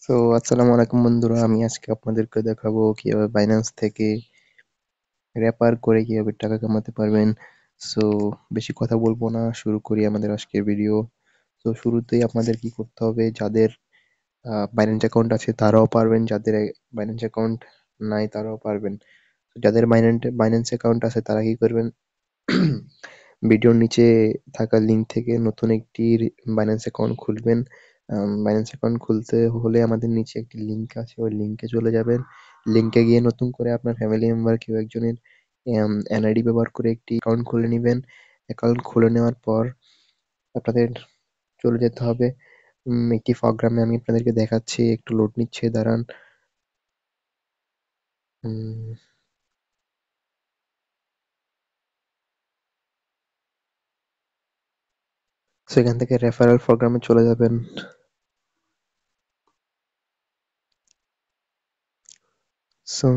আসসালামু আলাইকুম বন্ধুরা, আমি আজকে আপনাদেরকে দেখাবো কিভাবে বাইন্যান্স থেকে রেফার করে কিভাবে টাকা কামাতে পারবেন। সো বেশি কথা বলবো না, শুরু করি আমাদের আজকের ভিডিও। তো শুরুতেই আপনাদের কি করতে হবে, যাদের বাইন্যান্স অ্যাকাউন্ট আছে তারাও পারবেন, যাদের বাইন্যান্স অ্যাকাউন্ট নাই তারাও পারবেন। তো যাদের বাইন্যান্স অ্যাকাউন্ট আছে তারা কি করবেন, ভিডিওর নিচে থাকা লিঙ্ক থেকে নতুন একটি বাইন্যান্স অ্যাকাউন্ট খুলবেন। বাইন্যান্স অ্যাকাউন্ট খুলতে হলে আমাদের নিচে একটি লিঙ্ক আছে, ওই লিঙ্কে চলে যাবেন। লিঙ্কে গিয়ে নতুন করে আপনার ফ্যামিলি মেম্বার কেউ একজনের এনআইডি ব্যবহার করে একটি অ্যাকাউন্ট খুলে নেবেন। অ্যাকাউন্ট খুলে নেওয়ার পর আপনাদের চলে যেতে হবে একটি প্রোগ্রামে। আমি আপনাদেরকে দেখাচ্ছি, একটু লোড নিচ্ছে, দাঁড়ান। উম, সেখান থেকে রেফারেল প্রোগ্রামে চলে যাবেন। সো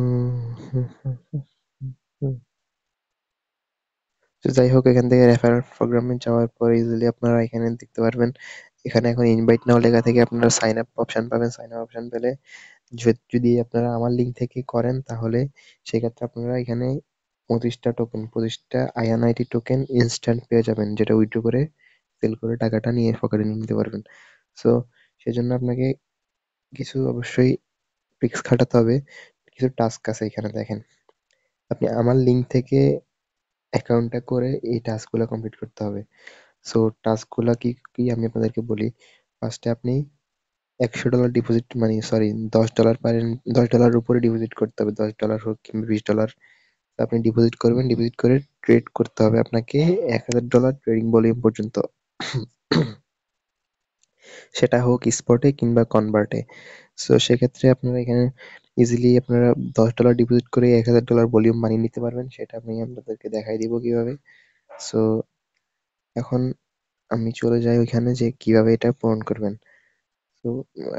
তো যাই হোক, এখান থেকে রেফারেল প্রোগ্রামে যাওয়ার পর ইজিলি আপনারা এখানে দেখতে পারবেন, এখানে এখন ইনভাইট নাও লেখা থেকে আপনারা সাইন আপ অপশন পাবেন। সাইন আপ অপশন পেলে যদি আপনারা আমার লিঙ্ক থেকে করেন তাহলে সেক্ষেত্রে আপনারা এখানে 25টা আইএনআইটি টোকেন ইনস্ট্যান্ট পেয়ে যাবেন, যেটা উইথড্র করে সেল করে টাকাটা নিয়ে পকেটে নিয়ে নিতে পারবেন। সো সেজন্য আপনাকে কিছু অবশ্যই ট্রিক্স খাটাতে হবে, কিছু টাস্ক আছে এখানে দেখেন। আপনি আমার লিঙ্ক থেকে অ্যাকাউন্টটা করে এই টাস্কগুলো কমপ্লিট করতে হবে। সো টাস্কগুলা কি কি আমি আপনাদেরকে বলি। ফার্স্টে আপনি $100 ডিপোজিট, মানে সরি, $10 পারেন, $10 উপরে ডিপোজিট করতে হবে, $10 হোক কিংবা $20। আপনি ডিপোজিট করবেন, ডিপোজিট করে ট্রেড করতে হবে আপনাকে $1000 ট্রেডিং ভলিউম পর্যন্ত। সেটা হোক স্পটে কিংবা কনভার্টে। সো সেক্ষেত্রে আপনারা এখানে ইজিলি আপনারা $10 ডিপোজিট করে $1000 ভলিউম বানিয়ে নিতে পারবেন, সেটা আমি আপনাদেরকে দেখাই দিব কিভাবে। সো এখন আমি চলে যাই ওইখানে যে কিভাবে এটা পূরণ করবেন। তো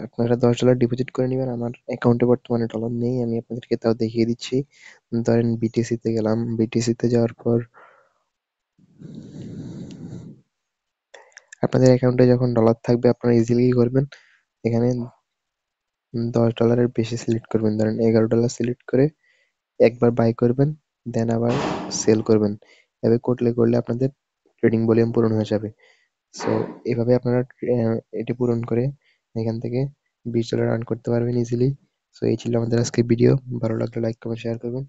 আপনারা $10 ডিপোজিট করে নেবেন। আমার অ্যাকাউন্টে বর্তমানে ডলার নেই, আমি আপনাদেরকে তাও দেখিয়ে দিচ্ছি। ধরেন বিটিসিতে গেলাম, বিটিসিতে যাওয়ার পর আপনাদের অ্যাকাউন্টে যখন ডলার থাকবে আপনারা ইজিলি কি করবেন, এখানে $10 বেশি সিলেক্ট করবেন, ধরেন $11 সিলেক্ট করে একবার বাই করবেন, দেন আবার সেল করবেন। এভাবে করলে আপনাদের ট্রেডিং ভলিউম পূরণ হয়ে যাবে। সো এভাবে আপনারা এটি পূরণ করে এখান থেকে $20 আর্ন করতে পারবেন ইজিলি। সো এই ছিল আমাদের আজকের ভিডিও। ভালো লাগলে লাইক কমেন্ট শেয়ার করবেন।